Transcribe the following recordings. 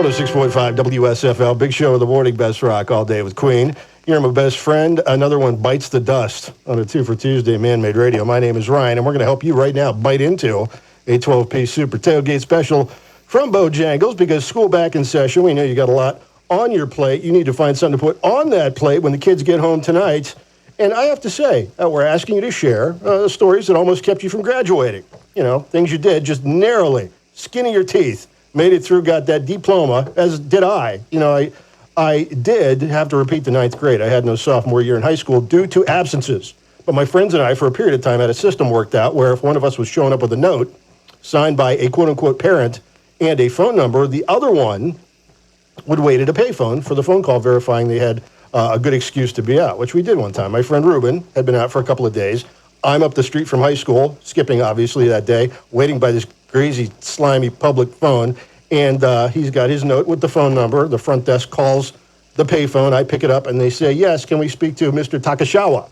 106.5 WSFL, big show of the morning, best rock all day with Queen. You're my best friend. Another one bites the dust on a 2 for Tuesday Man-Made Radio. My name is Ryan, and we're going to help you right now bite into a 12-piece super tailgate special from Bojangles because school back in session. We know you got a lot on your plate. You need to find something to put on that plate when the kids get home tonight. And I have to say, we're asking you to share stories that almost kept you from graduating. You know, things you did just narrowly, skin of your teeth, made it through, got that diploma, as did I. You know, I did have to repeat the 9th grade. I had no sophomore year in high school due to absences. But my friends and I, for a period of time, had a system worked out where if one of us was showing up with a note signed by a quote-unquote parent and a phone number, the other one would wait at a payphone for the phone call verifying they had a good excuse to be out, which we did one time. My friend Ruben had been out for a couple of days. I'm up the street from high school, skipping obviously that day, waiting by this crazy, slimy public phone, and he's got his note with the phone number. The front desk calls the payphone. I pick it up, and they say, yes, can we speak to Mr. Takashawa?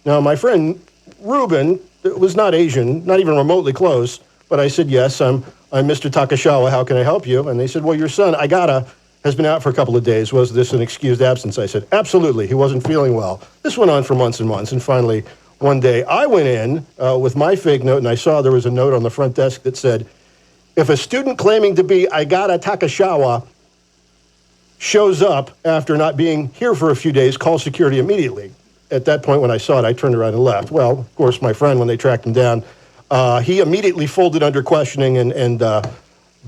Now, my friend Ruben was not Asian, not even remotely close, but I said, yes, I'm Mr. Takashawa. How can I help you? And they said, well, your son, has been out for a couple of days. Was this an excused absence? I said, absolutely. He wasn't feeling well. This went on for months and months, and finally, one day, I went in with my fake note, and I saw there was a note on the front desk that said, if a student claiming to be Aigara Takashawa shows up after not being here for a few days, call security immediately. At that point, when I saw it, I turned around and left. Well, of course, my friend, when they tracked him down, he immediately folded under questioning and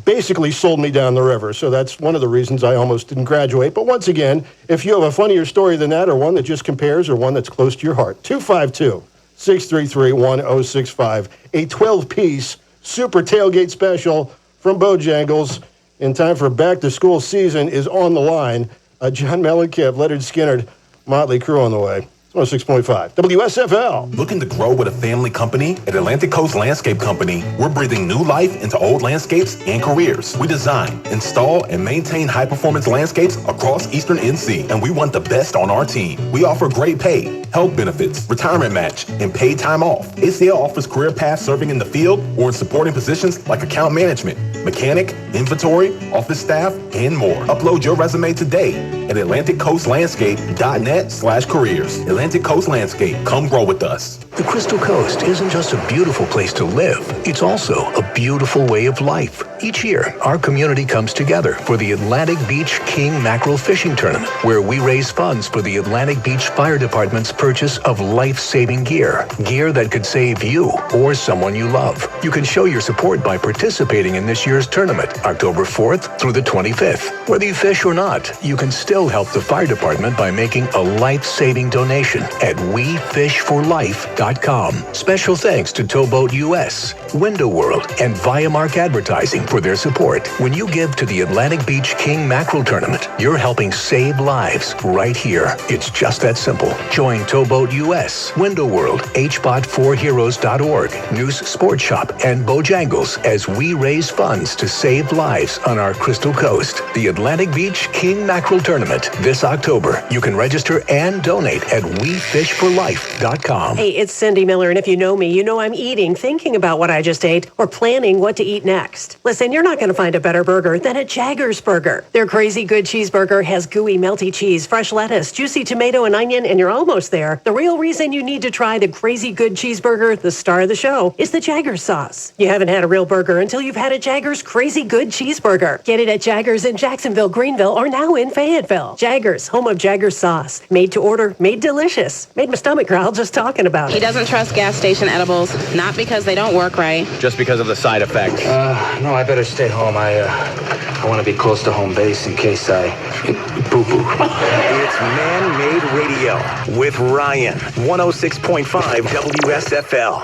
basically sold me down the river. So that's one of the reasons I almost didn't graduate. But once again, if you have a funnier story than that or one that just compares or one that's close to your heart, 252-633-1065, a 12-piece super tailgate special from Bojangles in time for back-to-school season is on the line. John Mellencamp, Leonard Skinner, Motley Crue on the way. 106.5 WSFL. Looking to grow with a family company? At Atlantic Coast Landscape Company, we're breathing new life into old landscapes and careers. We design, install, and maintain high-performance landscapes across Eastern NC, and we want the best on our team. We offer great pay, health benefits, retirement match, and paid time off. ACL offers career paths serving in the field or in supporting positions like account management, mechanic, inventory, office staff, and more. Upload your resume today at AtlanticCoastLandscape.net/careers. Atlantic Coast Landscape. Come grow with us. The Crystal Coast isn't just a beautiful place to live. It's also a beautiful way of life. Each year, our community comes together for the Atlantic Beach King Mackerel Fishing Tournament, where we raise funds for the Atlantic Beach Fire Department's purchase of life-saving gear. Gear that could save you or someone you love. You can show your support by participating in this year's tournament, October 4th through the 25th. Whether you fish or not, you can still help the fire department by making a life-saving donation at WeFishForLife.com. Special thanks to Towboat US, Window World, and Viamark Advertising for their support. When you give to the Atlantic Beach King Mackerel Tournament, you're helping save lives right here. It's just that simple. Join Towboat US, Window World, HBOT4Heroes.org, Noose Sports Shop, and Bojangles as we raise funds to save lives on our Crystal Coast. The Atlantic Beach King Mackerel Tournament this October. You can register and donate at WeFishForLife.com. Hey, it's Cindy Miller, and if you know me, you know I'm eating, thinking about what I just ate, or planning what to eat next. Listen, you're not going to find a better burger than a Jaggers burger. Their crazy good cheeseburger has gooey, melty cheese, fresh lettuce, juicy tomato and onion, and you're almost there. The real reason you need to try the crazy good cheeseburger, the star of the show, is the Jaggers sauce. You haven't had a real burger until you've had a Jaggers crazy good cheeseburger. Get it at Jaggers in Jacksonville, Greenville, or now in Fayetteville. Jaggers, home of Jaggers sauce. Made to order, made delicious. Made my stomach growl just talking about it. He doesn't trust gas station edibles, not because they don't work right. Just because of the side effects. No, I better stay home. I want to be close to home base in case I boo-boo. It's Man-Made Radio with Ryan, 106.5 WSFL.